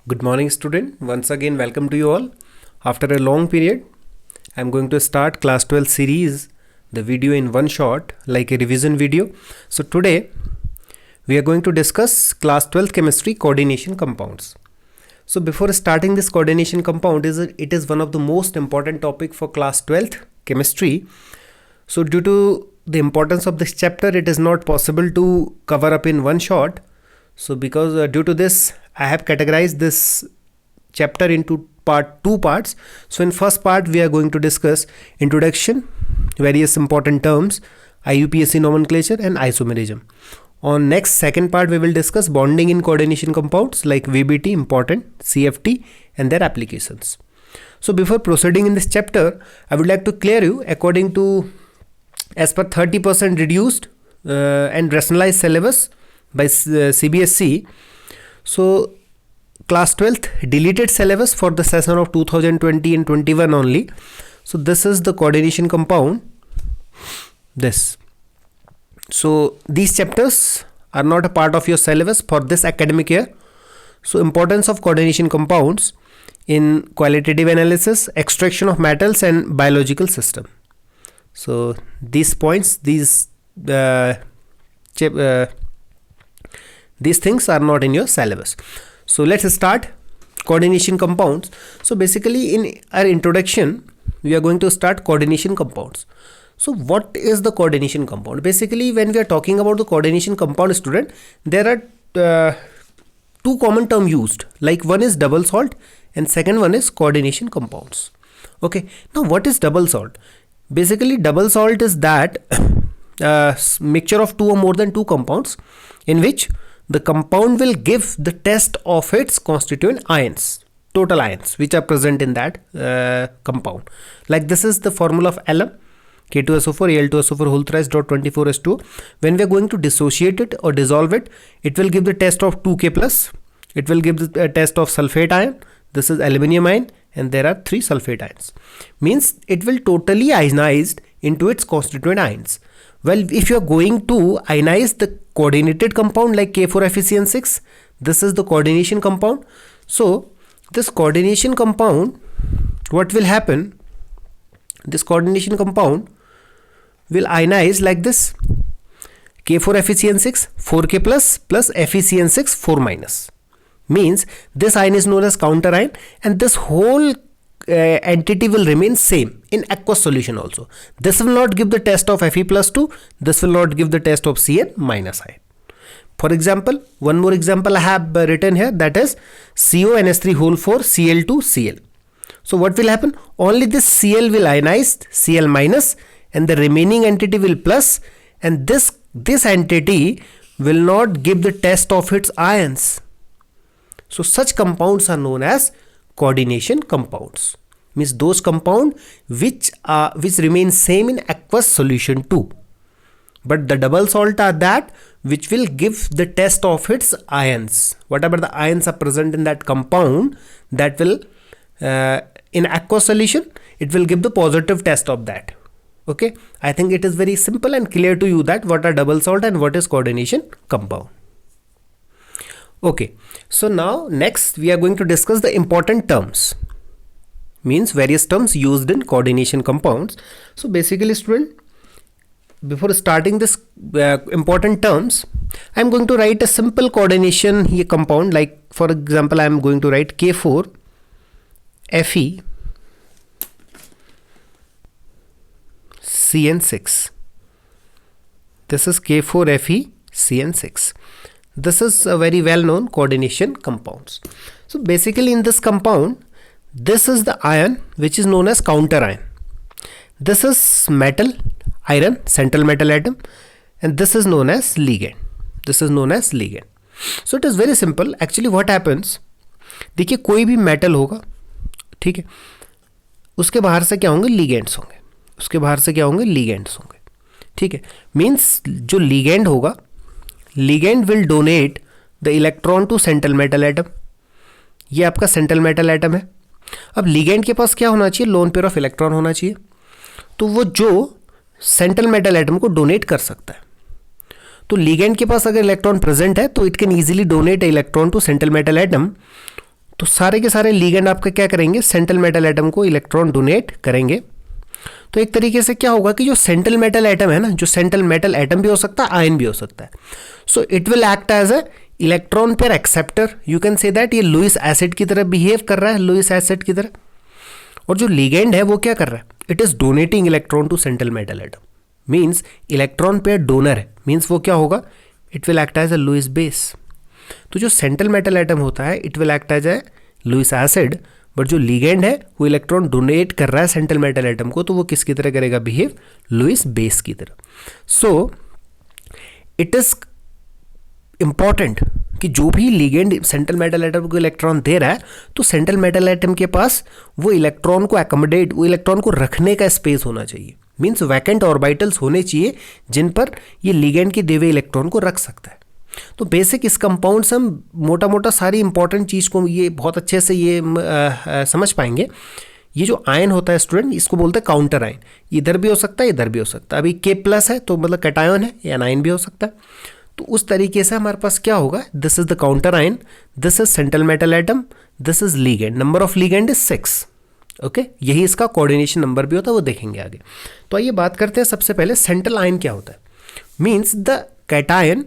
Good morning, student. Once again, welcome to you all. After a long period, I am going to start class 12 series, the video in one shot, like a revision video. So today, we are going to discuss class 12 chemistry coordination compounds. So before starting this coordination compound, it is one of the most important topic for class 12th chemistry. So due to the importance of this chapter, it is not possible to cover up in one shot. So because due to this, I have categorized this chapter into two parts. So in first part, we are going to discuss introduction, various important terms, IUPAC nomenclature and isomerism. On next second part, we will discuss bonding in coordination compounds like VBT, important, CFT and their applications. So before proceeding in this chapter, I would like to clear you according to as per 30% reduced and rationalized syllabus by CBSE. So class 12th deleted syllabus for the session of 2020 and 21 only. So this is the coordination compound. This. So these chapters are not a part of your syllabus for this academic year. So importance of coordination compounds in qualitative analysis, extraction of metals and biological system. So these points, these things are not in your syllabus. So let's start coordination compounds. So basically in our introduction, we are going to start coordination compounds. So what is the coordination compound? Basically, when we are talking about the coordination compound, student, there are two common terms used. Like one is double salt and second one is coordination compounds. Okay. Now what is double salt? Basically, double salt is that mixture of two or more than two compounds in which the compound will give the test of its constituent ions, total ions which are present in that compound. Like this is the formula of alum, K2SO4 Al2SO4 whole thrice dot 24S2. When we are going to dissociate it or dissolve it, it will give the test of 2K plus. It will give the test of sulfate ion. This is aluminium ion and there are 3 sulfate ions. Means it will totally ionized into its constituent ions. Well, if you are going to ionize the coordinated compound like K4FeCN6, this is the coordination compound. So this coordination compound, what will happen? This coordination compound will ionize like this: K4FeCN6 4K plus FeCN6 4 minus. Means this ion is known as counter ion and this whole entity will remain same in aqueous solution also. This will not give the test of Fe plus 2. This will not give the test of Cn minus ion. For example, one more example I have written here, that is CONH3 whole 4 Cl2 Cl. So what will happen? Only this Cl will ionize Cl minus and the remaining entity will plus, and this entity will not give the test of its ions. So such compounds are known as coordination compounds. Means those compounds which remain same in aqueous solution too. But the double salt are that which will give the test of its ions. Whatever the ions are present in that compound, that will in aqueous solution, it will give the positive test of that. Okay, I think it is very simple and clear to you that what are double salt and what is coordination compound. Okay, so now next we are going to discuss the important terms. Means various terms used in coordination compounds. So basically, student, before starting this important terms, I am going to write a simple coordination here compound. Like for example, I am going to write K4 Fe CN6. This is K4 Fe CN6. This is a very well known coordination compounds. So basically in this compound, this is the ion which is known as counter ion. This is metal, iron, central metal atom, and this is known as ligand. This is known as ligand. So it is very simple. Actually what happens, देखिए कोई भी metal होगा, ठीक है, उसके बाहर से क्या होंगे? लिगेंड्स होंगे. उसके बाहर से क्या होंगे? लिगेंड्स होंगे. ठीक है. मीन्स जो लिगेंड होगा, ligand will donate the electron to central metal atom. ये आपका सेंट्रल मेटल एटम है. अब लिगेंड के पास क्या होना चाहिए? लोन पेयर ऑफ इलेक्ट्रॉन होना चाहिए. तो वो जो सेंट्रल मेटल एटम को डोनेट कर सकता है, तो लिगेंड के पास अगर इलेक्ट्रॉन प्रेजेंट है तो it can easily donate electron to central metal atom. तो सारे के सारे लिगेंड आपके क्या करेंगे, सेंट्रल मेटल एटम को इलेक्ट्रॉन डोनेट करेंगे। तो एक तरीके से क्या होगा कि जो सेंट्रल मेटल एटम है ना, जो सेंट्रल मेटल एटम भी हो सकता है, आयन भी हो सकता है, so it will act as a electron pair acceptor. You can say that ये लुईस एसिड की तरह बिहेव कर रहा है, लुईस एसिड की तरह। और जो लिगेंड है वो क्या कर रहा है, it is donating electron to central metal atom, means electron pair donor है, मीन्स वो क्या होगा, it will act as a Lewis base. तो जो सेंट्रल मेटल एटम होता है it will act as a Lewis acid, but जो ligand है वो इलेक्ट्रॉन डोनेट कर रहा है सेंट्रल मेटल एटम को, तो वो किसकी तरह करेगा बिहेव, लुईस बेस की तरह। सो इट इज इंपॉर्टेंट कि जो भी लिगेंड सेंट्रल मेटल एटम को इलेक्ट्रॉन दे रहा है, तो सेंट्रल मेटल एटम के पास वो इलेक्ट्रॉन को एकोमोडेट, वो इलेक्ट्रॉन को रखने का स्पेस होना चाहिए, मीन्स वैकेंट ऑर्बिटल्स होने चाहिए जिन पर ये लिगेंड के दिए हुए इलेक्ट्रॉन को रख सकता है। तो बेसिक इस कंपाउंड से हम मोटा मोटा सारी इंपॉर्टेंट चीज़ को ये बहुत अच्छे से ये समझ पाएंगे। ये जो आयन होता है स्टूडेंट, इसको बोलते हैं काउंटर आयन, इधर भी हो सकता है इधर भी हो सकता है। अभी K+ है तो मतलब कैटायन है, या एनायन भी हो सकता है। तो उस तरीके से हमारे पास क्या होगा, this is the counter ion, this is central metal atom, this is ligand, number of ligand is 6। Okay, यही इसका कोऑर्डिनेशन नंबर भी होता है, वो देखेंगे आगे। तो आइए बात करते हैं सबसे पहले सेंट्रल आयन क्या होता है। Means the cation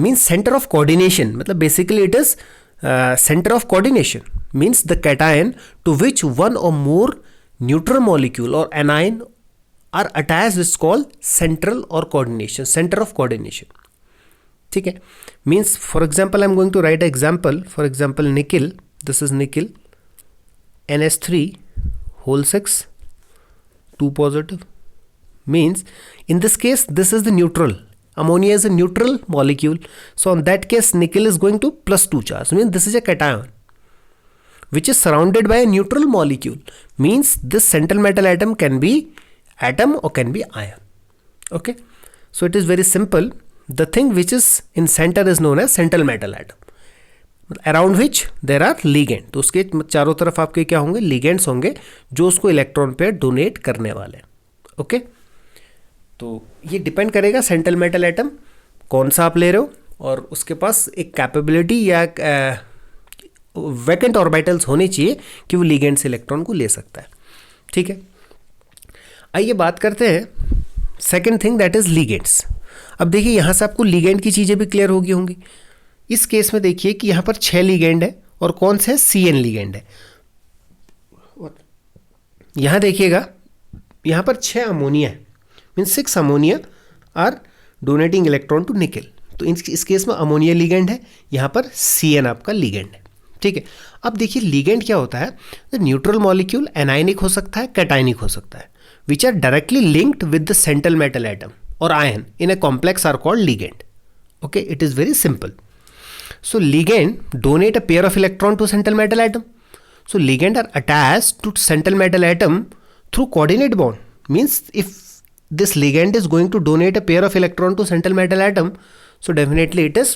means center of coordination, मतलब basically it is center of coordination, means the cation to which one or more neutral molecule or anion are attached is called central or coordination, center of coordination. ठीक है, means for example I am going to write an example, for example nickel, this is nickel, NH3 6 2 positive, means in this case this is the neutral. Ammonia is a neutral molecule, so in that case nickel is going to +2 charge, means this is a cation which is surrounded by a neutral molecule, means this central metal atom can be atom or can be ion. Okay, so it is very simple. The thing which is in center is known as central metal atom, around which there are ligand. तो उसके चारों तरफ आपके क्या होंगे, ligands होंगे जो उसको इलेक्ट्रॉन पेयर डोनेट करने वाले। ओके, तो ये डिपेंड करेगा सेंट्रल मेटल एटम कौन सा आप ले रहे हो, और उसके पास एक कैपेबिलिटी या वैकेंट ऑर्बिटल्स होने चाहिए कि वो लिगेंड से इलेक्ट्रॉन को ले सकता है। ठीक है, आइए बात करते हैं second thing, that is ligands. अब देखिए यहाँ से आपको लिगेंड की चीज़ें भी क्लियर होगी होंगी। इस केस में देखिए कि यहाँ पर 6 लिगेंड है और कौन से CN लिगेंड है। यहाँ देखिएगा यहाँ पर 6 अमोनिया है, means 6 ammonia are donating electron to nickel. तो इस केस में अमोनिया लिगेंड है, यहाँ पर CN आपका लिगेंड है। ठीक है, अब देखिए लिगेंड क्या होता है, न्यूट्रल मॉलिक्यूल एनायनिक हो सकता है, कैटायनिक हो सकता है, which are directly linked with the central metal atom और ion in a complex are called ligand. Okay, it is very simple. So ligand donate a pair of electron to central metal atom. So ligand are attached to central metal atom through coordinate bond. Means if this ligand is going to donate a pair of electron to central metal atom, so definitely it is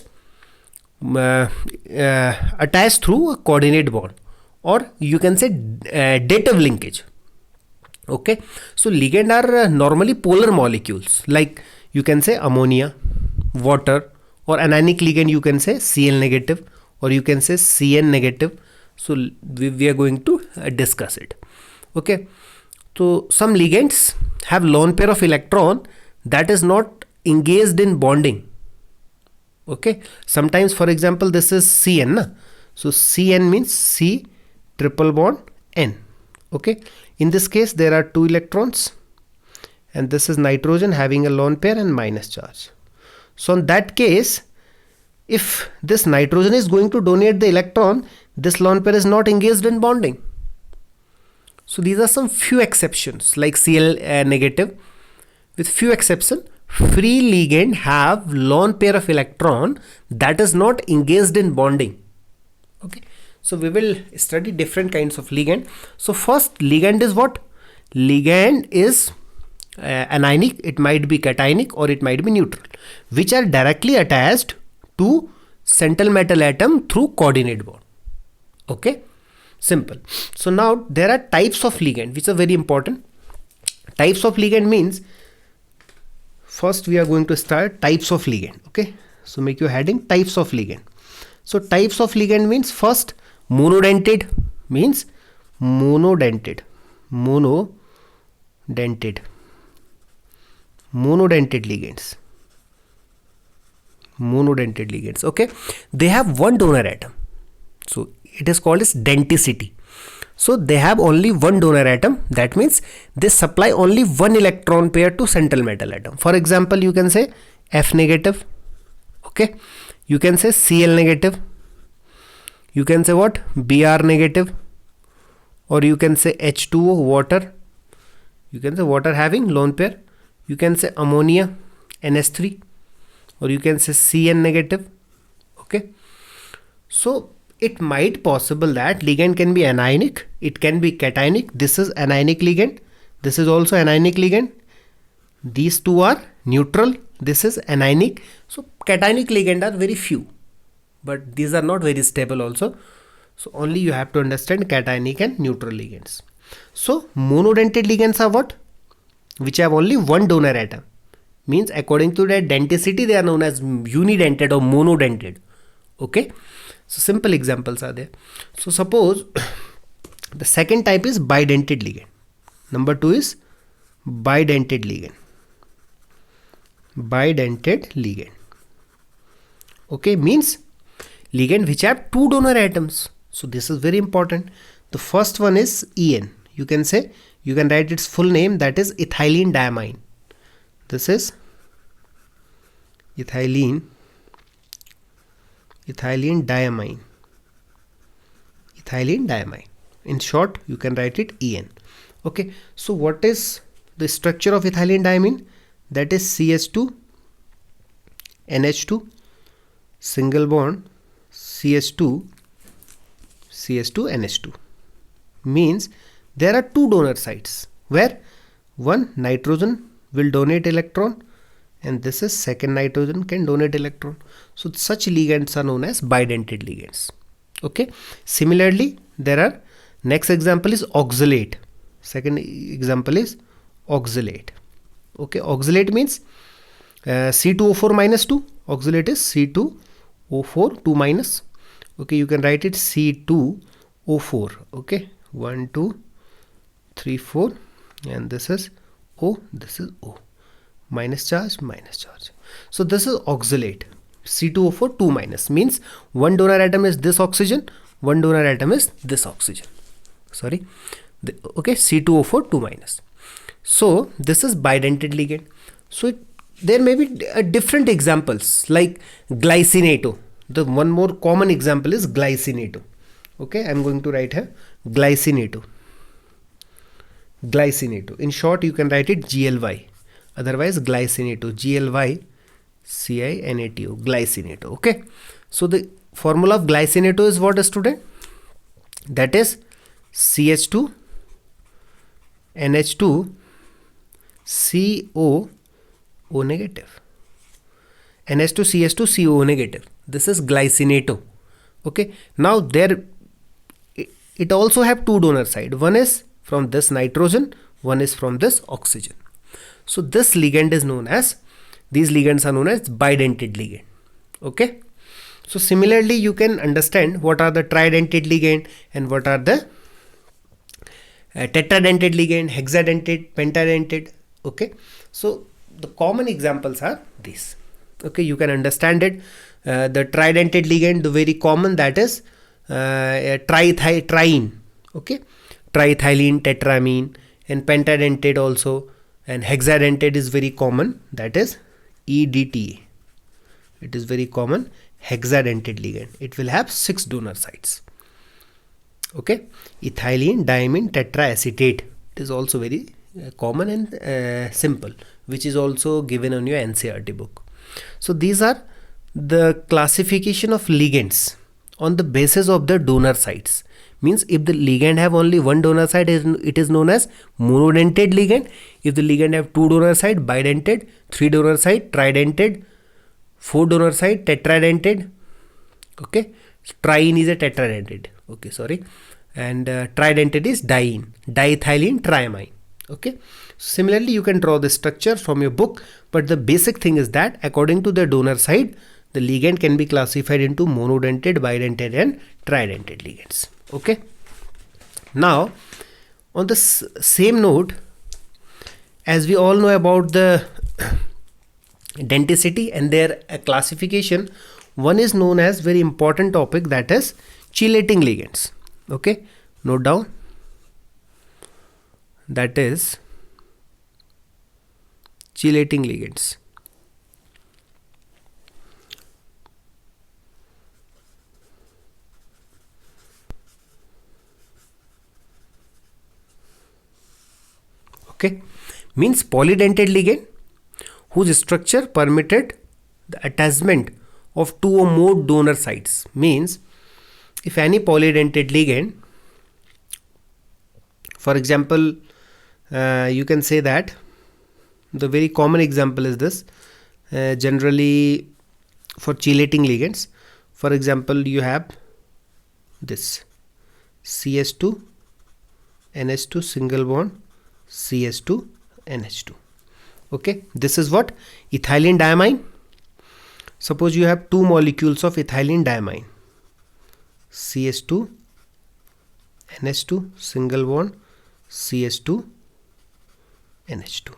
attached through a coordinate bond, or you can say dative linkage. Okay, so ligand are normally polar molecules, like you can say ammonia, water, or anionic ligand you can say Cl negative, or you can say Cn negative. So we are going to discuss it. Okay, so some ligands have lone pair of electron that is not engaged in bonding. Okay, sometimes for example this is Cn na? So Cn means C triple bond N. Okay, in this case there are 2 electrons, and this is nitrogen having a lone pair and minus charge. So in that case, if this nitrogen is going to donate the electron, this lone pair is not engaged in bonding. So these are some few exceptions, like Cl negative. With few exceptions, free ligand have lone pair of electron that is not engaged in bonding. Okay, so we will study different kinds of ligand. So first, ligand is what? Ligand is anionic, it might be cationic, or it might be neutral, which are directly attached to central metal atom through coordinate bond. Okay, simple. So now there are types of ligand which are very important. Types of ligand means, first we are going to start types of ligand. Okay, so make your heading types of ligand. So types of ligand means first monodentate means monodentate ligands. Okay, they have one donor atom, so it is called as denticity. So they have only one donor atom, that means they supply only one electron pair to central metal atom. For example, you can say F negative, okay, you can say Cl negative, you can say what, Br negative, or you can say H2O, water, you can say water having lone pair, you can say ammonia, NH3, or you can say Cn negative. Okay, so it might possible that ligand can be anionic, it can be cationic. This is anionic ligand, this is also anionic ligand, these two are neutral, this is anionic. So cationic ligand are very few, but these are not very stable also. So only you have to understand cationic and neutral ligands. So monodentate ligands are what? Which have only one donor atom. Means according to their denticity they are known as unidentate or monodentate. Okay. So simple examples are there. So suppose the second type is bidentate ligand. Number 2 is bidentate ligand. Okay, means ligand which have two donor atoms. So this is very important. The first one is En. You can say, you can write its full name, that is ethylene diamine. This is ethylene diamine. In short, you can write it En. Okay, so what is the structure of ethylene diamine? That is CH2 NH2 single bond CH2 NH2. Means there are two donor sites where one nitrogen will donate electron and this is second nitrogen can donate electron. So such ligands are known as bidentate ligands. Okay, similarly there are, next example is oxalate. Second example is oxalate. Okay, oxalate means C2O4 minus 2. Oxalate is C2O4 2 minus. Okay, you can write it C2O4. Okay, 1 2 3 4, and this is O, this is O, minus charge. So this is oxalate, C2O4 2 minus, means one donor atom is this oxygen, one donor atom is this oxygen. Okay, C2O4 2 minus. So this is bidentate ligand. So there may be different examples like glycinato. The one more common example is glycinato. Okay, I am going to write here glycinato. In short, you can write it GLY. Otherwise, glycinato. GLYCINATO. Glycinato. Okay. So the formula of glycinato is what, student? That is CH2 NH2 CO O negative. NH2 CH2 CO negative. This is glycinato. Okay. Now there it also have two donor side. One is from this nitrogen, one is from this oxygen. So this ligand is known as, these ligands are known as bidentate ligand. Okay. So similarly you can understand what are the tridentate ligand and what are the tetradentate ligand, hexadentate, pentadentate. Okay. So the common examples are these. Okay, you can understand it. The tridentate ligand, the very common, that is triene. Okay, triethylene tetramine, and pentadentate also, and hexadentate is very common, that is EDTA. It is very common, hexadentate ligand. It will have 6 donor sites. Okay, ethylene diamine tetraacetate. It is also very common and simple, which is also given on your NCERT book. So these are the classification of ligands on the basis of the donor sites. Means if the ligand have only one donor site, it is known as monodentate ligand. If the ligand have two donor site, bidentate, 3 donor site, tridentate, 4 donor site, tetradentate. Okay, triene is a tetradentate. Okay, sorry, and tridentate is diene, diethylene triamine. Okay, similarly you can draw the structure from your book, but the basic thing is that according to the donor side, the ligand can be classified into monodentate, bidentate and tridentate ligands. Okay. Now on the same note, as we all know about the denticity and their classification, one is known as very important topic, that is chelating ligands. Okay, note down, that is chelating ligands. Okay, means polydentate ligand whose structure permitted the attachment of two or more donor sites. Means if any polydentate ligand, for example, you can say that the very common example is this, generally for chelating ligands, for example, you have this CS2 NH2 single bond CS2 NH2. Okay, this is what? Ethylene diamine. Suppose you have two molecules of ethylene diamine, CS2 NH2 single bond CS2 NH2.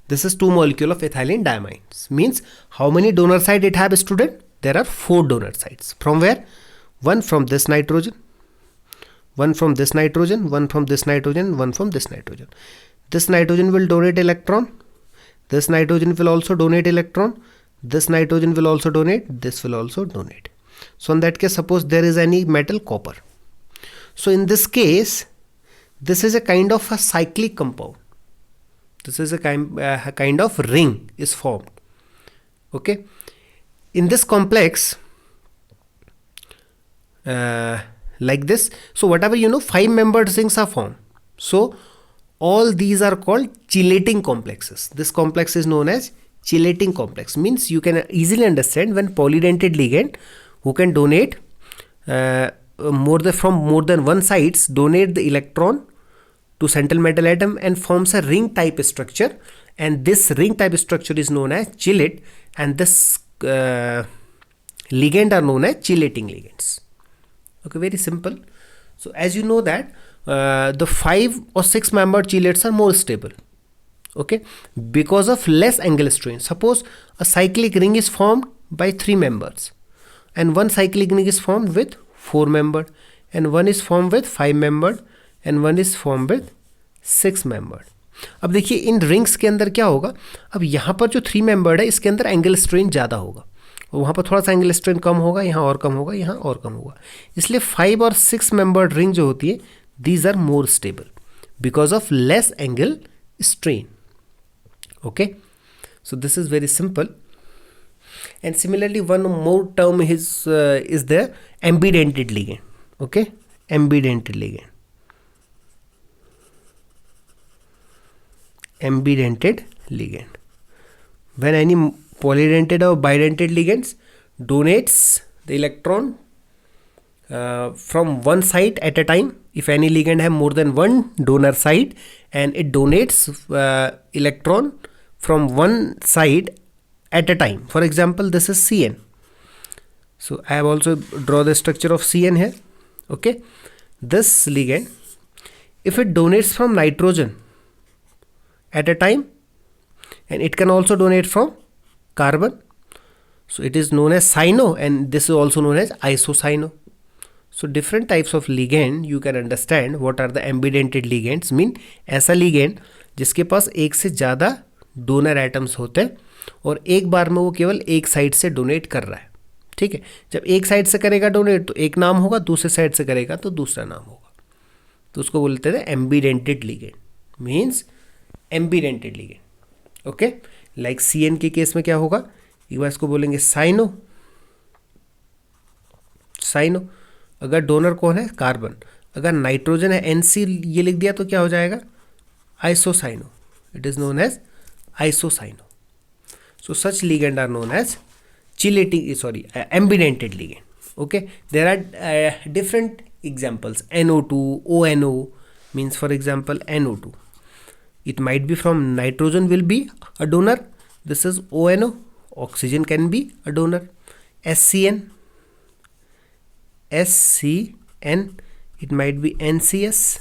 This is two molecule of ethylene diamines. Means how many donor site it have, student? There are 4 donor sites. From where? One from this nitrogen, one from this nitrogen, one from this nitrogen, one from this nitrogen. This nitrogen will donate electron. This nitrogen will also donate electron. This nitrogen will also donate. This will also donate. So in that case, suppose there is any metal, copper. So in this case, this is a kind of a cyclic compound. This is a kind of ring is formed. Okay. In this complex, like this, so whatever 5-membered rings are formed. So all these are called chelating complexes. This complex is known as chelating complex. Means you can easily understand when polydentate ligand who can donate from more than one sites, donate the electron to central metal atom and forms a ring type structure, and this ring type structure is known as chelate, and this ligand are known as chelating ligands. Okay, very simple. So as you know that the 5 or 6 membered chelates are more stable. Okay, because of less angle strain. Suppose a cyclic ring is formed by 3 members, and one cyclic ring is formed with 4 membered, and one is formed with 5 membered, and one is formed with 6 membered. अब देखिए इन rings के अंदर क्या होगा, अब यहाँ पर जो 3 membered है इसके अंदर एंगल स्ट्रेन ज़्यादा होगा, वहाँ पर थोड़ा सा एंगल स्ट्रेन कम होगा, यहाँ और कम होगा, यहाँ और कम होगा. इसलिए 5 और 6 membered रिंग जो होती है, these are more stable because of less angle strain. Okay, so this is very simple. And similarly, one more term is the ambidentate ligand. Okay, ambidentate ligand. Ambidentate ligand. When any polydentate or bidentate ligands donates the electron from one site at a time. If any ligand have more than one donor site and it donates electron from one side at a time. For example, this is CN. So I have also draw the structure of CN here. Okay, this ligand, if it donates from nitrogen at a time, and it can also donate from carbon, so it is known as cyno, and this is also known as isocyano. So different types of ligand you can understand. What are the ambidentate ligands? Mean ऐसा ligand जिसके पास एक से ज़्यादा donor atoms होते हैं और एक बार में वो केवल एक साइड से डोनेट कर रहा है. ठीक है, जब एक साइड से करेगा डोनेट तो एक नाम होगा, दूसरे साइड से करेगा तो दूसरा नाम होगा, तो उसको बोलते हैं ambidentate ligand. Means ambidentate ligand. Okay, like CN के केस में क्या होगा, एक बार इसको बोलेंगे साइनो. साइनो अगर डोनर कौन है, कार्बन. अगर नाइट्रोजन है NC ये लिख दिया तो क्या हो जाएगा, isocyano. It is known as isocyano. So such ligand are known as ambidentate ligand. Okay, there are different examples. NO2, ONO, means for example NO2, it might be from nitrogen will be a donor. This is ONO. Oxygen can be a donor. SCN, SCN, it might be NCS.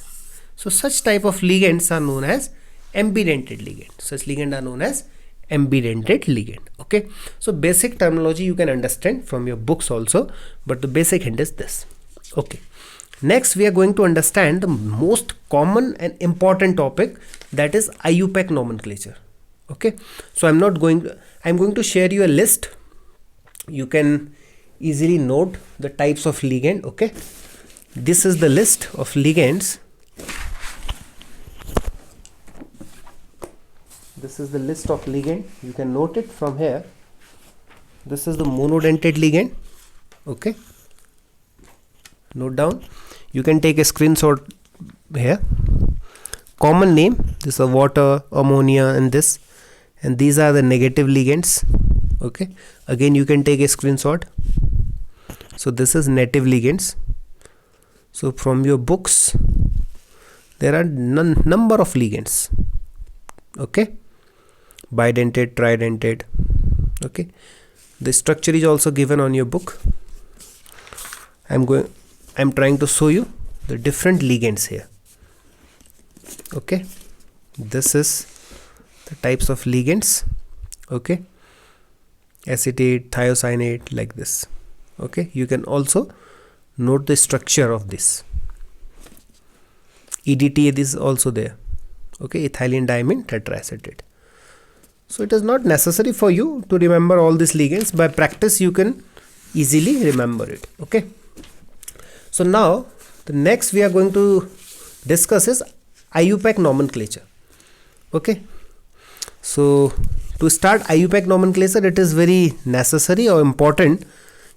So such type of ligands are known as ambidentate ligand. Such ligand are known as ambidentate ligand. Okay, so basic terminology you can understand from your books also, but the basic hint is this. Okay, next we are going to understand the most common and important topic, that is IUPAC nomenclature. Okay, so I'm going to share you a list. You can easily note the types of ligand. Okay, this is the list of ligands. This is the list of ligand. You can note it from here. This is the monodentate ligand. Okay, note down. You can take a screenshot here. Common name, this is water, ammonia, and this, and these are the negative ligands. Okay, again you can take a screenshot. So this is native ligands. So from your books there are number of ligands. Okay, bidentate, tridentate. Okay, the structure is also given on your book. I'm trying to show you the different ligands here. Okay, this is the types of ligands. Okay, acetate, thiocyanate, like this. Okay, you can also note the structure of this. EDTA, this is also there. Okay, ethylene diamine tetraacetate. So it is not necessary for you to remember all these ligands. By practice you can easily remember it. Okay, so now the next we are going to discuss is IUPAC nomenclature. Okay, so to start IUPAC nomenclature, it is very necessary or important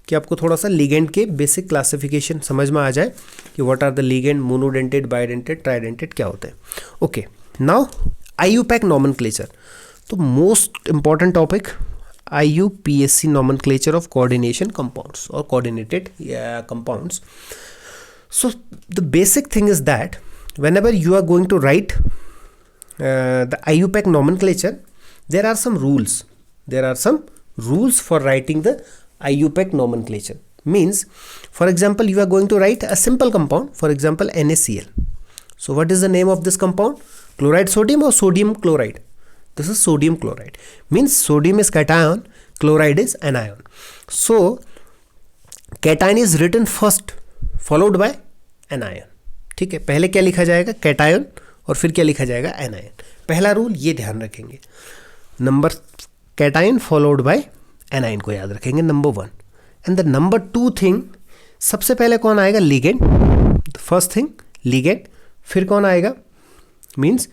कि आपको थोड़ा सा ligand के basic classification समझ में आ जाए कि what are the ligand, monodentate, bidentate, tridentate क्या होते हैं. Okay, now IUPAC nomenclature. तो most important topic IUPAC nomenclature of coordination compounds or coordinated compounds. So the basic thing is that whenever you are going to write the IUPAC nomenclature, there are some rules. There are some rules for writing the IUPAC nomenclature. Means, for example, you are going to write a simple compound, for example NaCl. So what is the name of this compound? Chloride sodium or sodium chloride? This is sodium chloride. Means sodium is cation, chloride is anion. So cation is written first followed by anion. ठीक है, पहले क्या लिखा जाएगा? Cation, और फिर क्या लिखा जाएगा? एनायन. पहला रूल ये ध्यान रखेंगे. Number cation followed by anion को याद रखेंगे, number 1. And the number 2 thing, सबसे पहले कौन आएगा? लिगेंड. First thing ligand. फिर कौन आएगा? Means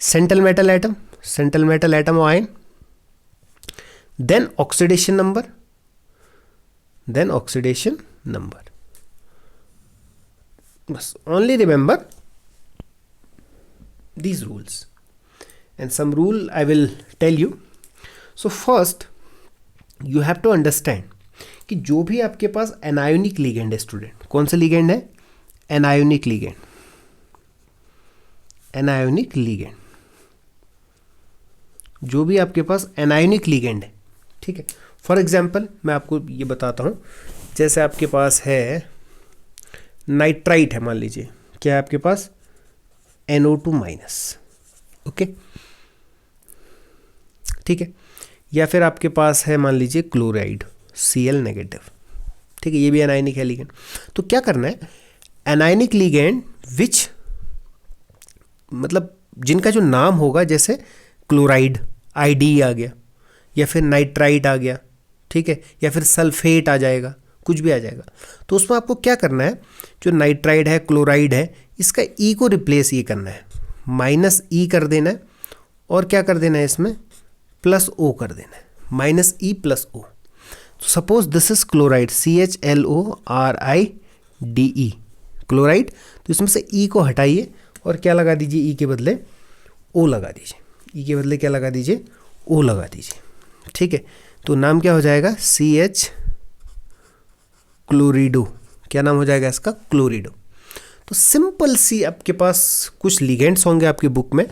central metal atom, central metal atom और ion. Then oxidation number, then oxidation number. बस, only remember these rules and some rule I will tell you. So first you have to understand कि जो भी आपके पास anionic ligand है student, कौन सा ligand है? Anionic ligand. एनायोनिक लिगेंड, जो भी आपके पास एनायोनिक लिगेंड है, ठीक है. फॉर एग्जाम्पल मैं आपको ये बताता हूँ, जैसे आपके पास है नाइट्राइट है, मान लीजिए क्या है आपके पास? NO2 minus. ओके, ठीक है. या फिर आपके पास है मान लीजिए क्लोराइड, Cl नेगेटिव. ठीक है, ये भी एनायनिक है लिगेंड. तो क्या करना है? एनायनिक लिगेंड विच, मतलब जिनका जो नाम होगा, जैसे क्लोराइड ID आ गया, या फिर नाइट्राइट आ गया, ठीक है, या फिर सल्फेट आ जाएगा, कुछ भी आ जाएगा. तो उसमें आपको क्या करना है? जो नाइट्राइड है, क्लोराइड है, इसका E को रिप्लेस ये करना है, -E कर देना है, और क्या कर देना है इसमें? +O कर देना है, -E + O. तो suppose this is chloride, CHLORIDE, chloride. तो इसमें से E को हटाइए और क्या लगा दीजिए? E के बदले O लगा दीजिए. E के बदले क्या लगा दीजिए? O लगा दीजिए. ठीक है, तो नाम क्या हो जाएगा? CH क्लोरिडो. क्या नाम हो जाएगा इसका? क्लोरिडो. तो सिंपल सी आपके पास कुछ लिगेंड्स होंगे आपकी बुक में.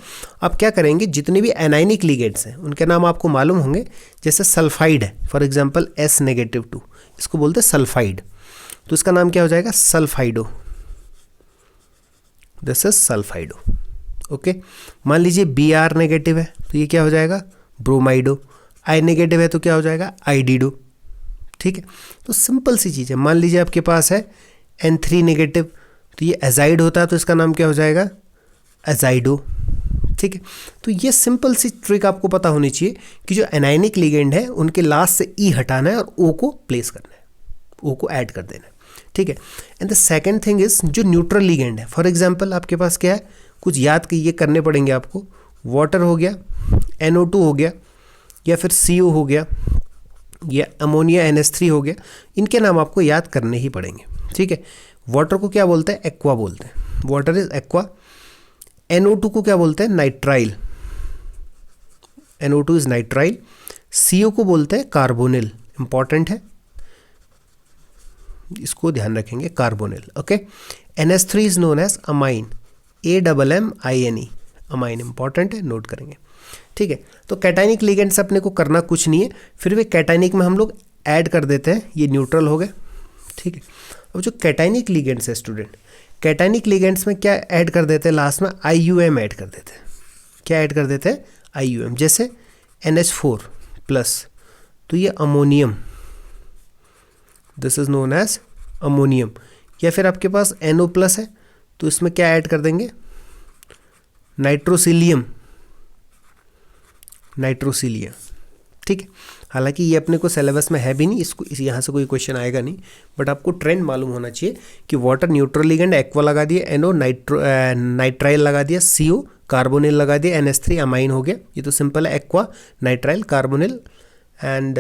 आप क्या करेंगे? जितने भी एनायनिक लिगेंड्स हैं उनके नाम आपको मालूम होंगे. जैसे सल्फाइड है, फॉर एग्जांपल S-2, इसको बोलते हैं सल्फाइड, तो इसका नाम क्या हो जाएगा, sulfido. This is sulfido. Okay, मान लीजिए Br नेगेटिव है तो ये क्या हो जाएगा, ब्रोमाइडो। I नेगेटिव है तो क्या हो जाएगा, आइडिडो। ठीक है, तो सिंपल सी चीज़ है। मान लीजिए आपके पास है N3 नेगेटिव तो ये एजाइड होता है तो इसका नाम क्या हो जाएगा, एजाइडो। ठीक है, तो ये सिंपल सी ट्रिक आपको पता होनी चाहिए कि जो एनायनिक लिगेंड है उनके लास्ट से ई हटाना है और ओ को प्लेस करना है, ओ को ऐड कर देना है। ठीक है, and the second thing is जो न्यूट्रल लिगेंड है, फॉर एग्जांपल आपके पास क्या है, कुछ याद ये करने पड़ेंगे आपको, वाटर हो गया, NO2 हो गया, या फिर CO हो गया, या अमोनिया NH3 हो गया, इनके नाम आपको याद करने ही पड़ेंगे। ठीक है, वाटर को क्या बोलते हैं, एक्वा बोलते हैं, वाटर इज एक्वा। NO2 को क्या बोलते हैं, nitrile, NO2 is nitrile. CO को बोलते हैं कार्बोनिल, इंपॉर्टेंट है, इसको ध्यान रखेंगे, carbonyl. Okay, NH3 is known as ammine, AMMINE, ammine, important है, नोट करेंगे। ठीक है, तो कैटाइनिक लिगेंड्स अपने को करना कुछ नहीं है, फिर भी कैटाइनिक में हम लोग ऐड कर देते हैं, ये न्यूट्रल हो गए। ठीक है, अब जो कैटाइनिक लिगेंड्स है स्टूडेंट, कैटाइनिक लिगेंड्स में क्या ऐड कर देते हैं, लास्ट में IUM ऐड कर देते हैं। क्या ऐड कर देते हैं, IUM, जैसे NH4 प्लस तो ये ammonium, this is known as ammonium. या फिर आपके पास NO प्लस है तो इसमें क्या ऐड कर देंगे, नाइट्रोसिलियम, नाइट्रोसिलियम। ठीक है, हालांकि ये अपने को सिलेबस में है भी नहीं, इसको यहाँ से कोई क्वेश्चन आएगा नहीं, बट आपको ट्रेंड मालूम होना चाहिए कि वाटर न्यूट्रल लिगेंड, एक्वा लगा दिया, NO नाइट्राइल लगा दिया, CO कार्बोनिल लगा दिया, NH3 अमाइन हो गया। ये तो सिंपल है, aqua, nitrile, carbonyl and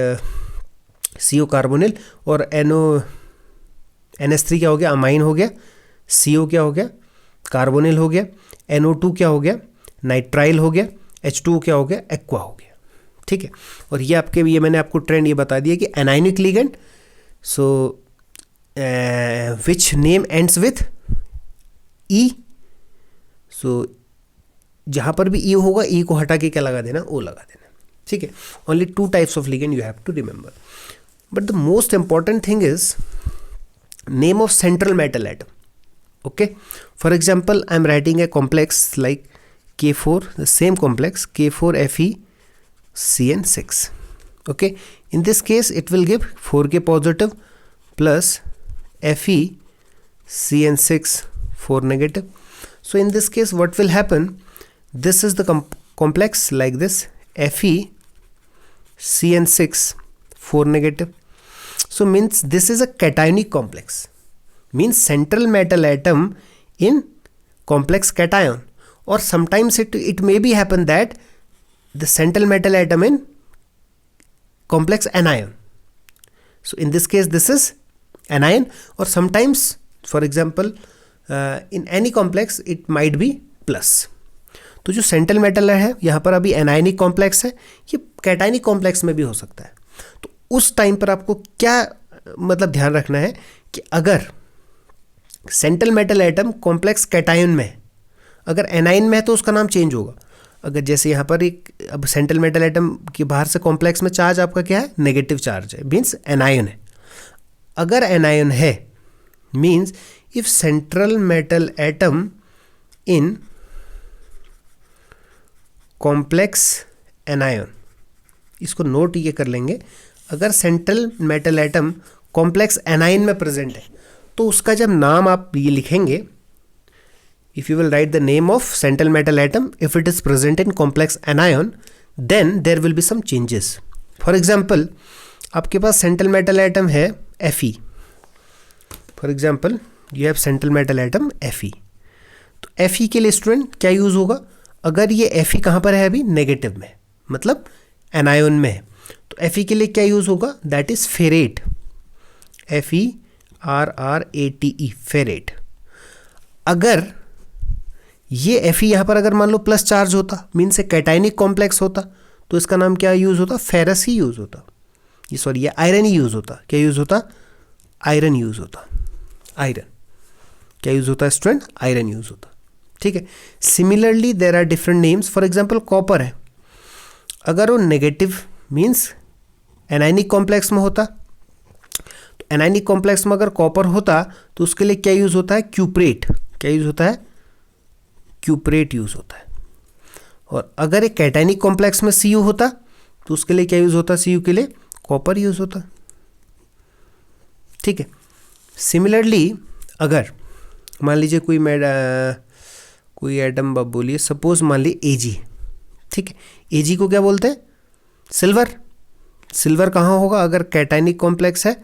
CO carbonyl, और NH3 क्या हो गया, अमाइन हो गया, CO क्या हो गया, कार्बोनिल हो गया, NO2 क्या हो गया, नाइट्राइल हो गया, H2O क्या हो गया, एक्वा हो गया। ठीक है, और ये आपके, ये मैंने आपको ट्रेंड ये बता दिया कि anionic ligand, so which name ends with E, सो जहाँ पर भी E होगा, E को हटा के क्या लगा देना, O लगा देना। ठीक है, only 2 types of ligand you have to remember, but the most important thing is name of central metal atom. Okay, for example I am writing a complex like K4, the same complex K4FeCN6. Okay, in this case it will give 4K positive plus FeCN6 4 negative. So in this case what will happen, this is the complex like this, FeCN6 4 negative. So means this is a cationic complex, means central metal atom in complex cation, or sometimes it may be happen that the central metal atom in complex anion. So in this case this is anion, or sometimes for example in any complex it might be plus. तो जो central metal है यहाँ पर अभी anionic complex है, ये cationic complex में भी हो सकता है। तो उस टाइम पर आपको क्या मतलब ध्यान रखना है कि अगर central metal atom complex cation में है, अगर एनाइन में है तो उसका नाम चेंज होगा। अगर जैसे यहाँ पर एक, अब सेंट्रल मेटल एटम के बाहर से कॉम्प्लेक्स में चार्ज आपका क्या है, नेगेटिव चार्ज है, मीन्स एनायन है। अगर एनायन है means if central metal atom in complex anion, इसको नोट ये कर लेंगे, अगर central metal atom complex anion में प्रेजेंट है तो उसका जब नाम आप ये लिखेंगे, if you will write the name of central metal atom if it is present in complex anion, then there will be some changes. For example आपके पास सेंट्रल मेटल एटम है Fe, for example you have central metal atom Fe, तो Fe के लिए student क्या use होगा, अगर ये Fe कहाँ पर है अभी, नेगेटिव में, मतलब एनायन में है, तो Fe के लिए क्या यूज होगा, that is ferrate, FeRrate, ferrate. अगर ये Fe यहाँ पर अगर मान लो प्लस चार्ज होता, मीन से कैटायनिक कॉम्प्लेक्स होता, तो इसका नाम क्या यूज होता, फेरस ही यूज होता, ये सॉरी ये आयरन ही यूज होता। क्या यूज होता, आयरन यूज होता, आयरन क्या यूज होता है स्टूडेंट, आयरन यूज होता। ठीक है, similarly there are different names, for example copper है, अगर वो नेगेटिव मीन्स एनायनिक कॉम्प्लेक्स में होता एनायनिक कॉम्प्लेक्स में अगर कॉपर होता तो उसके लिए क्या यूज़ होता है, क्यूप्रेट। क्या यूज़ होता है, क्यूप्रेट यूज़ होता है। और अगर एक कैटायनिक कॉम्प्लेक्स में Cu होता तो उसके लिए क्या यूज़ होता, Cu के लिए कॉपर यूज़ होता। ठीक है। सिमिलरली अगर मान लीजिए कोई एटम बोलिए, सपोज मान लीजिए Ag। ठीक है, Ag को क्या बोलते हैं, सिल्वर। सिल्वर कहाँ होगा, अगर कैटायनिक कॉम्प्लेक्स है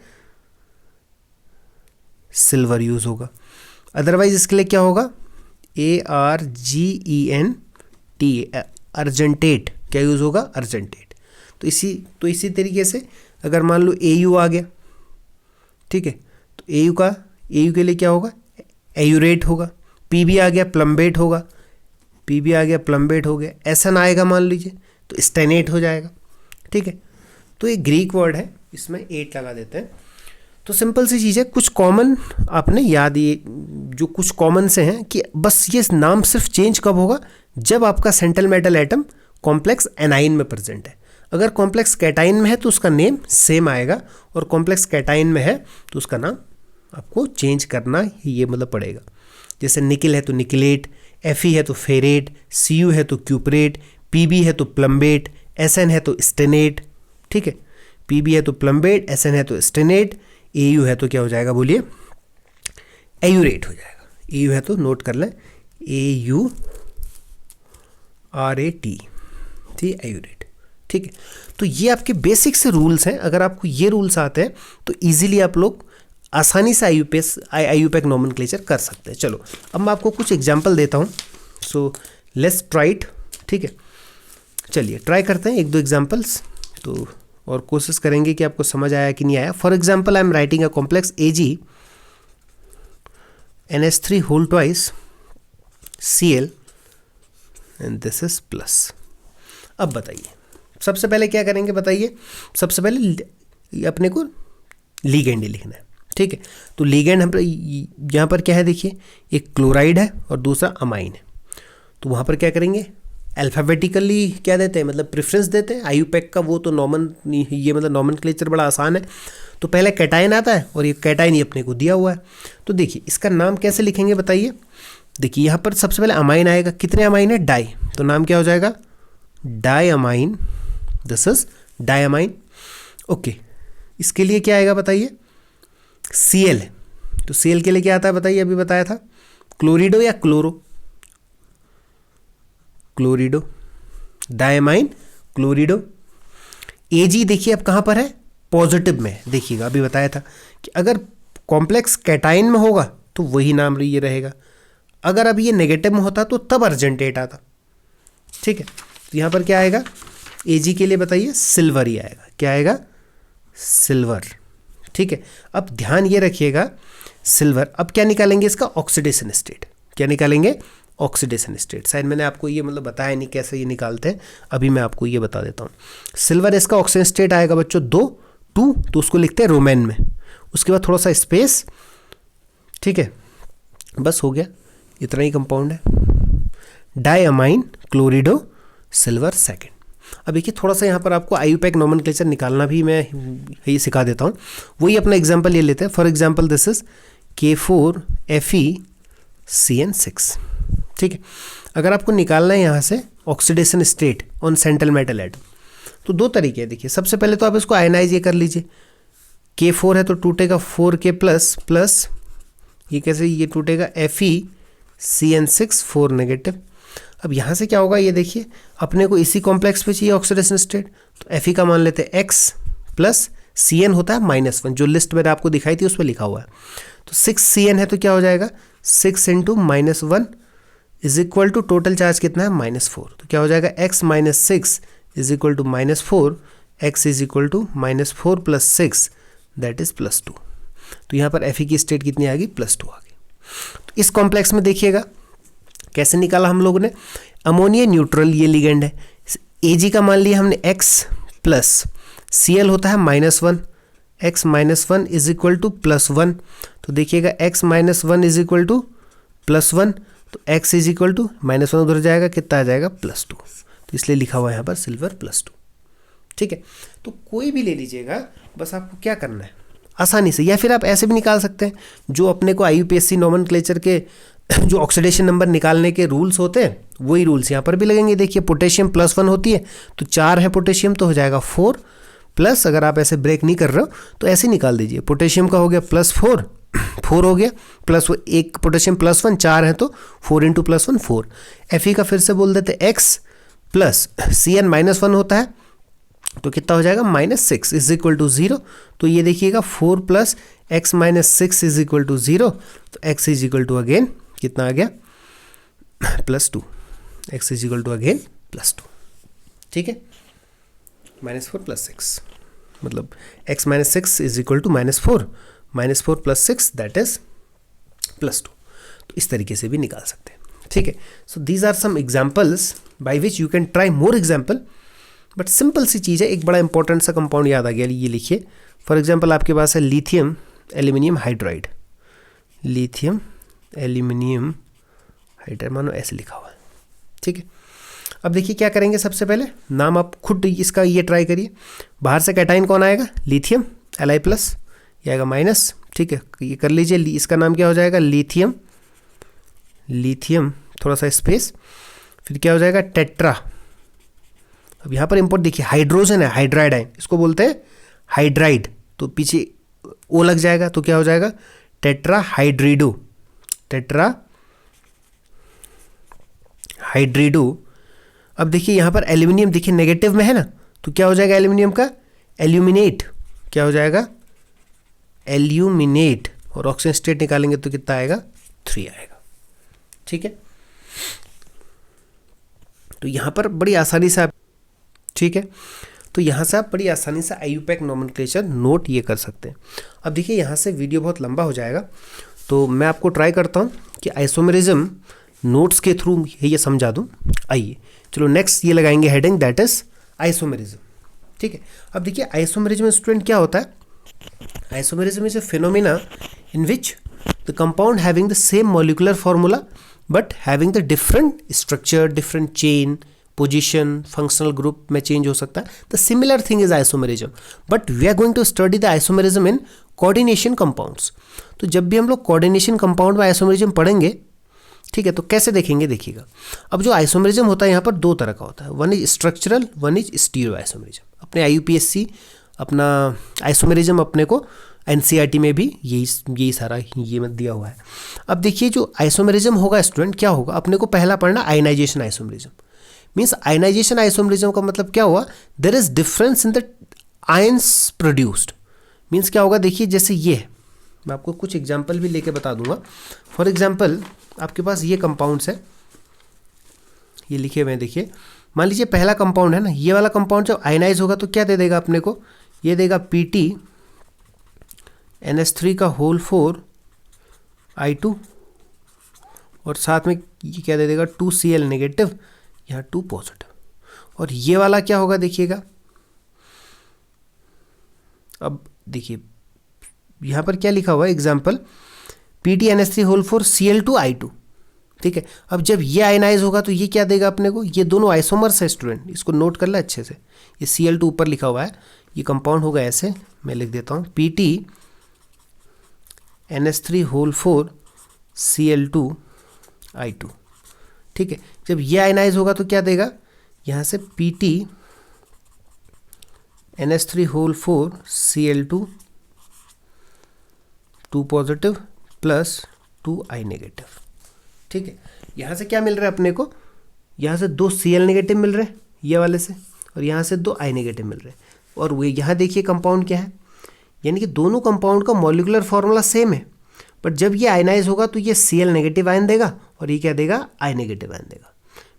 सिल्वर यूज होगा। अदरवाइज इसके लिए क्या होगा, ARGENT, अर्जेंटेट। क्या यूज होगा, अर्जेंटेट। तो इसी तरीके से अगर मान लो AU आ गया, ठीक है, तो AU के लिए क्या होगा, एयूरेट होगा। PB आ गया, प्लम्बेट होगा। PB आ गया, प्लम्बेट हो गया। SN आएगा मान लीजिए तो स्टेनेट हो जाएगा। ठीक है, तो ये ग्रीक वर्ड है, इसमें 8 लगा देते हैं। तो सिंपल सी चीज़ है, कुछ कॉमन आपने याद, ये जो कुछ कॉमन से हैं कि बस ये नाम सिर्फ चेंज कब होगा, जब आपका central metal atom complex anion में प्रेजेंट है। अगर कॉम्प्लेक्स कैटाइन में है तो उसका नेम सेम आएगा, और कॉम्प्लेक्स कैटाइन में है तो उसका नाम आपको चेंज करना ही ये मतलब पड़ेगा। जैसे निकिल है तो निकिलेट, Fe है तो फेरेट, Cu है तो क्यूपरेट, Pb है तो प्लम्बेट, Sn है तो स्टेनेट। ठीक है, Pb है तो प्लम्बेट, Sn है तो स्टेनेट, Au है तो क्या हो जाएगा, बोलिए, एयूरेट हो जाएगा। Au है तो नोट कर लें, AURAT, ठीक, एयूरेट। ठीक है, तो ये आपके बेसिक से रूल्स हैं। अगर आपको ये रूल्स आते हैं तो इजीली आप लोग आसानी से IUPAC नोमेनक्लेचर कर सकते हैं। चलो अब मैं आपको कुछ एग्जांपल देता हूँ, सो लेट्स ट्राई इट। ठीक है, चलिए ट्राई करते हैं 1-2 एग्जांपल्स, तो और कोशिश करेंगे कि आपको समझ आया कि नहीं आया। For example I am writing a complex AgNH3 whole twice Cl and this is plus. अब बताइए, सबसे पहले क्या करेंगे बताइए, सबसे पहले अपने को लीगेंड ही लिखना है। ठीक है, तो लीगेंड हम यहाँ पर क्या है, देखिए, एक क्लोराइड है और दूसरा अमाइन है। तो वहाँ पर क्या करेंगे, अल्फ़ाबेटिकली क्या देते हैं, मतलब प्रेफरेंस देते हैं। IUPAC का वो तो ये मतलब नॉमेनक्लेचर बड़ा आसान है। तो पहले कैटाइन आता है और ये कैटाइन ही अपने को दिया हुआ है। तो देखिए इसका नाम कैसे लिखेंगे बताइए। देखिए यहाँ पर सबसे पहले अमाइन आएगा, कितने अमाइन है, डाई, तो नाम क्या हो जाएगा, diammine. This is diammine. Okay, इसके लिए क्या आएगा बताइए, Cl है, तो Cl के लिए क्या आता है बताइए, अभी बताया था, क्लोरिडो या क्लोरिडो, डायमाइन क्लोरिडो। Ag देखिए अब कहाँ पर है, पॉजिटिव में, देखिएगा अभी बताया था कि अगर कॉम्प्लेक्स कैटाइन में होगा तो वही नाम ये रहेगा, अगर अब ये नेगेटिव में होता तो तब अर्जेंटेट आता। ठीक है, तो यहाँ पर क्या आएगा, Ag के लिए बताइए सिल्वर ही आएगा। क्या आएगा, सिल्वर। ठीक है, अब ध्यान ये रखिएगा, सिल्वर। अब क्या निकालेंगे इसका, ऑक्सीडेशन स्टेट। क्या निकालेंगे, ऑक्सीडेशन स्टेट। शायद मैंने आपको ये मतलब बताया नहीं कैसे ये निकालते हैं, अभी मैं आपको ये बता देता हूँ। सिल्वर इसका ऑक्सीजन स्टेट आएगा बच्चों 2, तो उसको लिखते हैं रोमैन में, उसके बाद थोड़ा सा स्पेस। ठीक है, बस हो गया, इतना ही कंपाउंड है, डायअमाइन क्लोरिडो सिल्वर सेकेंड। अब देखिए थोड़ा सा यहाँ पर आपको IUPAC नोमेनक्लेचर निकालना भी मैं ये सिखा देता हूँ। वही अपना एग्जांपल ये लेते हैं। For example this is K4FeCN6। ठीक है, अगर आपको निकालना है यहाँ से oxidation state on central metal atom, तो 2 तरीके हैं। देखिए सबसे पहले तो आप इसको आयनाइज ये कर लीजिए, K4 है तो टूटेगा 4K प्लस ये कैसे, ये टूटेगा FeCN6 4 नेगेटिव। अब यहाँ से क्या होगा, ये देखिए अपने को इसी कॉम्प्लेक्स पे चाहिए ऑक्सीडेशन स्टेट, तो Fe का मान लेते हैं X प्लस Cn होता है -1, जो लिस्ट मैंने आपको दिखाई थी उसमें लिखा हुआ है। तो 6Cn है तो क्या हो जाएगा, 6 × -1 is equal to total charge कितना है, -4। तो क्या हो जाएगा, X - 6 is equal to -4, X is equal to -4 + 6 that is +2। तो यहाँ पर Fe की स्टेट कितनी आ गई, +2 आ गई। तो इस कॉम्प्लेक्स में देखिएगा कैसे निकाला हम लोगों ने, अमोनिया न्यूट्रल ये लिगेंड है, Ag का मान लिया हमने X प्लस Cl होता है -1, X - 1 इज इक्वल टू +1। तो देखिएगा X - 1 इज इक्वल टू +1, तो X इज इक्वल टू -1 उधर जाएगा, कितना आ जाएगा, +2। तो इसलिए लिखा हुआ है यहाँ पर सिल्वर +2। ठीक है, तो कोई भी ले लीजिएगा, बस आपको क्या करना है, आसानी से। या फिर आप ऐसे भी निकाल सकते हैं, जो अपने को IUPAC नोमेनक्लेचर के जो ऑक्सीडेशन नंबर निकालने के रूल्स होते हैं वही रूल्स यहाँ पर भी लगेंगे। देखिए पोटेशियम +1 होती है तो 4 है पोटेशियम, तो हो जाएगा 4 प्लस, अगर आप ऐसे ब्रेक नहीं कर रहे हो तो ऐसे निकाल दीजिए, पोटेशियम का हो गया +4, 4 हो गया, प्लस वो एक पोटेशियम +1, 4 है तो 4 × +1 4। Fe का फिर से बोल देते x प्लस Cn -1 होता है तो कितना हो जाएगा -6 इज इक्वल टू 0। तो ये देखिएगा 4 + x - 6 इज इक्वल टू 0, तो x is equal to again कितना आ गया +2, x is equal to again +2। ठीक है, -4 + 6 मतलब x - 6 is equal to -4, -4 + 6 that is +2। तो इस तरीके से भी निकाल सकते हैं। ठीक है, so these are some examples by which you can try more example, but simple सी चीज़ है। एक बड़ा इंपॉर्टेंट सा कंपाउंड याद आ गया, ये लिखिए। फॉर एग्जाम्पल आपके पास है lithium aluminium hydride, lithium aluminium hydride, मानो ऐसे लिखा हुआ है। ठीक है, अब देखिए क्या करेंगे, सबसे पहले नाम आप खुद इसका ये ट्राई करिए। बाहर से कैटाइन कौन आएगा, लिथियम, Li+, ये आएगा माइनस। ठीक है, ये कर लीजिए, इसका नाम क्या हो जाएगा, लिथियम, लिथियम थोड़ा सा स्पेस, फिर क्या हो जाएगा टेट्रा। अब यहाँ पर इंपोर्ट देखिए, हाइड्रोजन है, हाइड्राइड है, इसको बोलते हैं हाइड्राइड, तो पीछे ओ लग जाएगा तो क्या हो जाएगा टेट्रा हाइड्रिडो, टेट्रा हाइड्रिडो। अब देखिए यहाँ पर एल्यूमिनियम देखिए नेगेटिव में है ना, तो क्या हो जाएगा एल्यूमिनियम का एल्यूमिनेट, क्या हो जाएगा एल्यूमिनेट, और ऑक्सीजन स्टेट निकालेंगे तो कितना आएगा 3 आएगा। ठीक है, तो यहाँ पर बड़ी आसानी से आप, ठीक है, तो यहाँ से आप बड़ी आसानी से IUPAC नोमेनक्लेचर नोट ये कर सकते हैं। अब देखिए यहाँ से वीडियो बहुत लंबा हो जाएगा, तो मैं आपको ट्राई करता हूँ कि आइसोमेरिज्म नोट्स के थ्रू ये समझा दूँ। आइए चलो नेक्स्ट ये लगाएंगे हेडिंग, दैट इज आइसोमेरिज्म। ठीक है, अब देखिए आइसोमेरिज्म स्टूडेंट क्या होता है, isomerism is a phenomena in which the compound having the same molecular formula but having the different structure, different chain, position, functional group में चेंज हो सकता है। The similar thing is isomerism, but we are going to study the isomerism in coordination compounds. तो जब भी हम लोग coordination compound में आइसोमेरिज्म पढ़ेंगे, ठीक है, तो कैसे देखेंगे देखिएगा। अब जो आइसोमेरिज्म होता है यहाँ पर 2 तरह का होता है, one is structural, one is stereo isomerism. अपने IUPAC अपना आइसोमेरिज्म अपने को NCERT में भी यही सारा ये मत दिया हुआ है। अब देखिए जो आइसोमेरिज्म होगा स्टूडेंट, क्या होगा, अपने को पहला पढ़ना ionization isomerism. Means ionization isomerism का मतलब क्या हुआ, there is difference in the ions produced. Means क्या होगा, देखिए जैसे ये है, मैं आपको कुछ एग्जांपल भी लेके बता दूंगा। फॉर एग्जांपल आपके पास ये कंपाउंड्स है, ये लिखे हुए हैं, देखिए मान लीजिए पहला कंपाउंड है ना, ये वाला कंपाउंड जब आयनाइज होगा तो क्या दे देगा अपने को, ये देगा Pt NH3 का होल 4 I2, और साथ में ये क्या दे देगा 2Cl नेगेटिव, यहाँ 2 पॉजिटिव। और ये वाला क्या होगा देखिएगा, अब देखिए यहाँ पर क्या लिखा हुआ है example, Pt NH3 whole 4 Cl2 I2। ठीक है, अब जब ये आयनाइज होगा तो ये क्या देगा अपने को, ये दोनों आइसोमर्स है स्टूडेंट, इसको नोट कर ले अच्छे से। ये Cl2 ऊपर लिखा हुआ है, ये कंपाउंड होगा ऐसे, मैं लिख देता हूँ Pt NH3 whole 4 Cl2 I2। ठीक है, जब ये आयनाइज होगा तो क्या देगा, यहाँ से Pt NH3 whole 4 Cl2 2 positive plus 2I negative. ठीक है, यहाँ से क्या मिल रहा है अपने को, यहाँ से 2 Cl नेगेटिव मिल रहे हैं ये वाले से, और यहाँ से 2 I नेगेटिव मिल रहे हैं। और वो यहाँ देखिए कंपाउंड क्या है, यानी कि दोनों कंपाउंड का मॉलिक्यूलर फॉर्मूला सेम है, बट जब ये आयनाइज होगा तो ये Cl नेगेटिव आयन देगा और ये क्या देगा I नेगेटिव आयन देगा।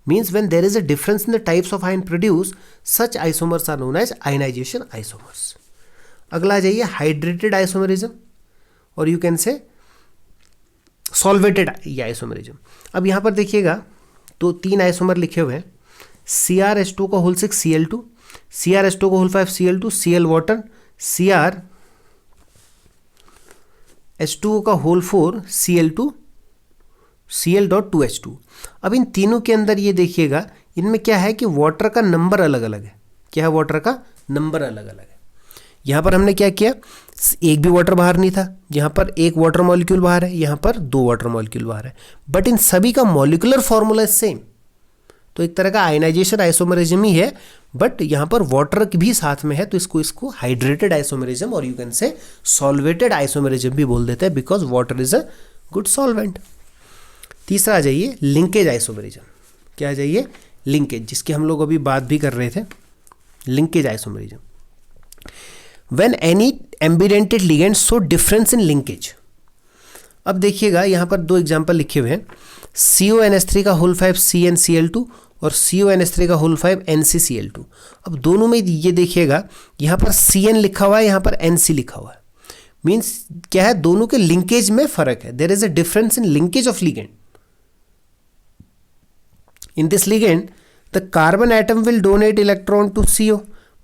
Means when there is a difference in the types of ion produce, such isomers are known as ionization isomers. अगला आ जाइए हाइड्रेटेड आइसोमरिज्म, और you can say solvated isomerism. अब यहाँ पर देखिएगा तो 3 आइसोमर लिखे हुए हैं, CrH2 का होल 6 Cl2, CrH2 का whole 5 Cl2, Cl water, CrH2 का होल 4 Cl2, Cl.2H2। अब इन तीनों के अंदर ये देखिएगा, इनमें क्या है कि वाटर का नंबर अलग अलग है। क्या है, वाटर का नंबर अलग अलग है। यहाँ पर हमने क्या किया, एक भी वाटर बाहर नहीं था, यहाँ पर एक वाटर मॉलिक्यूल बाहर है, यहाँ पर दो वाटर मॉलिक्यूल बाहर है, बट इन सभी का मॉलिक्यूलर फॉर्मूला सेम। तो एक तरह का आयनाइजेशन आइसोमरिज्म ही है, बट यहाँ पर वाटर भी साथ में है, तो इसको हाइड्रेटेड आइसोमरिज्म और you can say solvated isomerism भी बोल देते हैं, because water is a good solvent. तीसरा आ जाइए लिंकेज आइसोमरिज्म। क्या आ जाइए? लिंकेज, जिसकी हम लोग अभी बात भी कर रहे थे, linkage isomerism. When any ambidentate ligand show difference in linkage. अब देखिएगा यहाँ पर दो एग्जांपल लिखे हुए हैं, CONH3 का होल 5 CnCl2 और CONH3 का होल 5 NCCl2। अब दोनों में ये देखिएगा, यहाँ पर Cn लिखा हुआ है, यहाँ पर NC लिखा हुआ है। मीन्स क्या है? दोनों के लिंकेज में फर्क है। There is a difference in linkage of ligand. In this ligand, the carbon atom will donate electron to CO,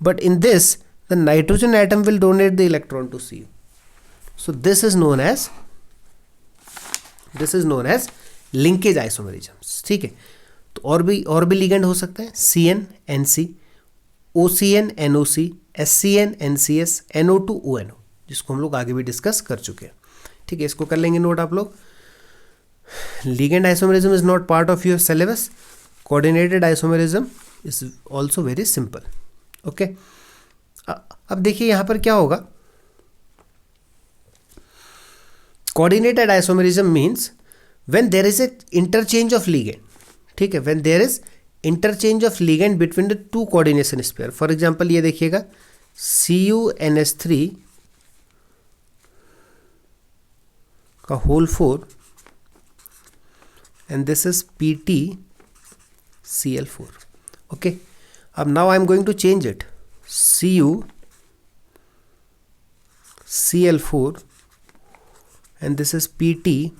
but in this, the nitrogen atom will donate the electron to CO. So this is known as linkage isomerisms. ठीक है, तो और भी ligand हो सकता है, CN NC, OCN NOC, SCN NCS, NO2 ONO, जिसको हम लोग आगे भी डिस्कस कर चुके हैं। ठीक है, इसको कर लेंगे नोट आप लोग। Ligand isomerism is not part of your syllabus. Coordinated isomerism is also very simple. Okay. अब देखिए यहाँ पर क्या होगा। Coordinated isomerism means when there is a interchange of ligand. ठीक है, when there is interchange of ligand between the two coordination pair. For example, ये देखिएगा CuNH3 का whole 4 and this is PtCl4. Okay. अब now I am going to change it. CuCl4 and this is PtNH3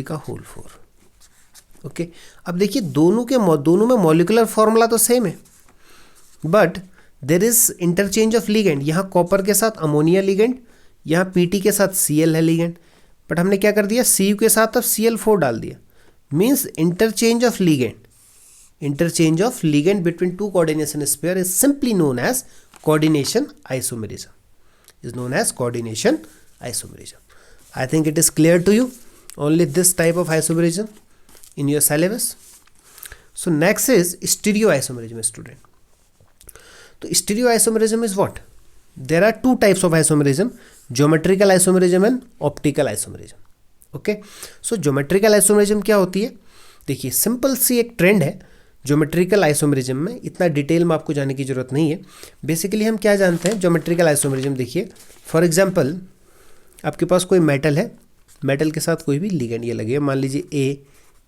का whole 4. Okay, अब देखिए दोनों में molecular formula तो सेम है, but there is interchange of ligand. यहाँ कॉपर के साथ अमोनिया लिगेंड, यहाँ Pt के साथ Cl है लिगेंड, बट हमने क्या कर दिया, Cu के साथ अब Cl4 डाल दिया। Means interchange of ligand between two coordination sphere is simply known as coordination isomerism, I think it is clear to you, only this type of isomerism in your syllabus. So next is stereoisomerism, student. So stereoisomerism is what? There are two types of isomerism, geometrical isomerism and optical isomerism. Okay, so geometrical isomerism क्या होती है? देखिए simple सी एक trend है geometrical isomerism में, इतना detail में आपको जाने की जरूरत नहीं है। बेसिकली हम क्या जानते हैं ज्योमेट्रिकल आइसोमेरिज्म? देखिए फॉर एग्जांपल आपके पास कोई मेटल है, मेटल के साथ कोई भी लिगेंड ये लगे, मान लीजिए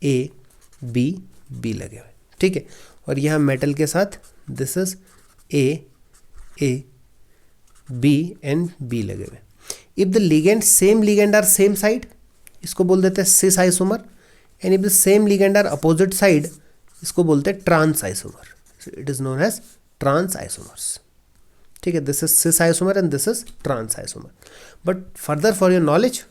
ए बी लगे हुए, ठीक है, और यहाँ मेटल के साथ this is A B and B लगे हुए। If the ligand same ligand are same side, इसको बोल देते हैं cis isomer, and if the same ligand are opposite side, इसको बोलते हैं trans isomer. It is known as trans isomers, ठीक है। This is cis isomer and this is trans isomer. But further for your knowledge,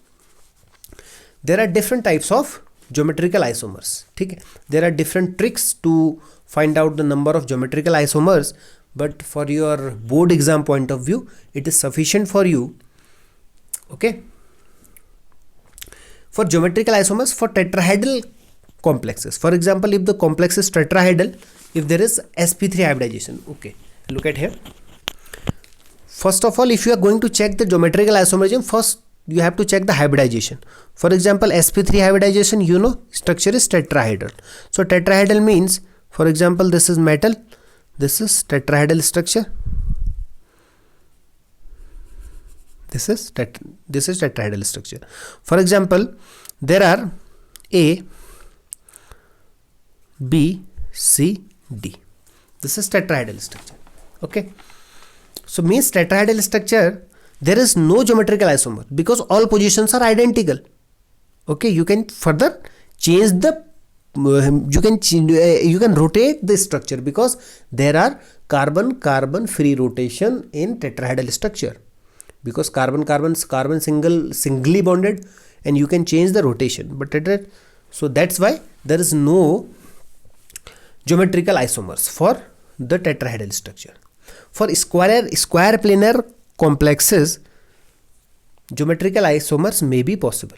there are different types of geometrical isomers, ठीक है। देर are different tricks to find out the number of geometrical isomers, but for your board exam point of view it is sufficient for you, okay, for geometrical isomers for tetrahedral complexes. For example, if the complex is tetrahedral, if there is sp3 hybridization, okay, look at here. First of all, if you are going to check the geometrical isomerism, first you have to check the hybridization. For example, sp3 hybridization, you know, structure is tetrahedral. So tetrahedral means, for example, this is metal, this is tetrahedral structure, this is tetrahedral structure. For example, there are A, B, C, D. This is tetrahedral structure, okay. So means tetrahedral structure, there is no geometrical isomer because all positions are identical, okay. You can further change the you can rotate the structure because there are carbon free rotation in tetrahedral structure, because carbon singly bonded, and you can change the rotation, but so that's why there is no geometrical isomers for the tetrahedral structure. For square planar complexes, geometrical isomers may be possible.